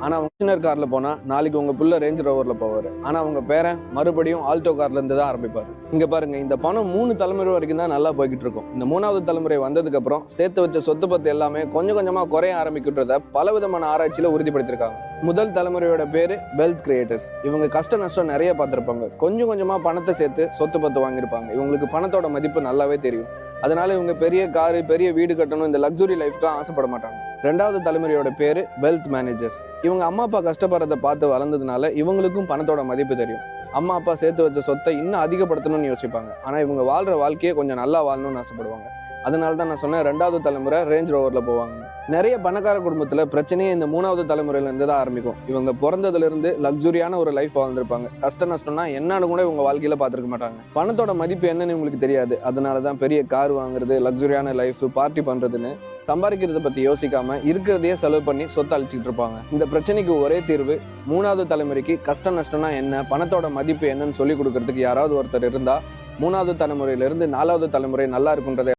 ஆனா ஃபங்க்ஷனர் கார்ல போனா நாளைக்கு உங்க புள்ள ரேஞ்ச் ரோவர்ல போவாரு. ஆனா உங்க பேரன் மறுபடியும் ஆல்டோ கார்ல இருந்து தான் ஆரம்பிப்பாரு. இங்க பாருங்க, இந்த பணம் 3 தலைமுறை வரைக்கும் தான் நல்லா போய்கிட்டு இருக்கும். இந்த 3வது தலைமுறை வந்ததுக்கு அப்புறம் சேர்த்து வச்ச சொத்து பத்து எல்லாமே கொஞ்சம் கொஞ்சமா குறைய ஆரம்பிக்கின்றத பலவிதமான ஆராய்ச்சியில உறுதிப்படுத்திருக்காங்க. முதல் தலைமுறையோட பேரு வெல்த் கிரியேட்டர்ஸ். இவங்க கஷ்ட நஷ்டம் நிறைய பார்த்திருப்பாங்க. கொஞ்சம் கொஞ்சமா பணத்தை சேர்த்து சொத்து பத்து வாங்கியிருப்பாங்க. இவங்களுக்கு பணத்தோட மதிப்பு நல்லாவே தெரியும். அதனால இவங்க பெரிய காரு, பெரிய வீடு கட்டணும், இந்த லக்ஸுரி லைஃப்லாம் ஆசைப்பட மாட்டாங்க. 2வது தலைமுறையோட பேரு வெல்த் மேனேஜர்ஸ். இவங்க அம்மா அப்பா கஷ்டப்படுறத பார்த்து வளர்ந்ததுனால இவங்களுக்கும் பணத்தோட மதிப்பு தெரியும். அம்மா அப்பா சேர்த்து வச்ச சொத்தை இன்னும் அதிகப்படுத்தணும்னு யோசிப்பாங்க. ஆனா இவங்க வாழ்ற வாழ்க்கையே கொஞ்சம் நல்லா வாழணும்னு ஆசைப்படுவாங்க. அதனால தான் நான் சொன்னேன் 2வது தலைமுறை ரேஞ்ச் ரோவர்ல போவாங்க. நிறைய பணக்கார குடும்பத்துல பிரச்சனையே இந்த 3வது தலைமுறையில இருந்து தான் ஆரம்பிக்கும். இவங்க பிறந்ததுல இருந்து லக்ஸுரியான ஒரு லைஃப் வாழ்ந்திருப்பாங்க. கஷ்ட நஷ்டம்னா என்னன்னு கூட இவங்க வாழ்க்கையில பார்த்திருக்க மாட்டாங்க. பணத்தோட மதிப்பு என்னன்னு இவங்களுக்கு தெரியாது. அதனாலதான் பெரிய கார் வாங்குறது, லக்ஸுரியான லைஃப், பார்ட்டி பண்றதுன்னு சம்பாதிக்கிறத பத்தி யோசிக்காம இருக்கிறதையே செலவு பண்ணி சொத்தை அழிச்சிட்டு இருப்பாங்க. இந்த பிரச்சனைக்கு ஒரே தீர்வு, 3வது தலைமுறைக்கு கஷ்ட நஷ்டம்னா என்ன, பணத்தோட மதிப்பு என்னன்னு சொல்லி கொடுக்கறதுக்கு யாராவது ஒருத்தர் இருந்தா 3வது தலைமுறையிலிருந்து 4வது தலைமுறை நல்லா இருக்குன்றதை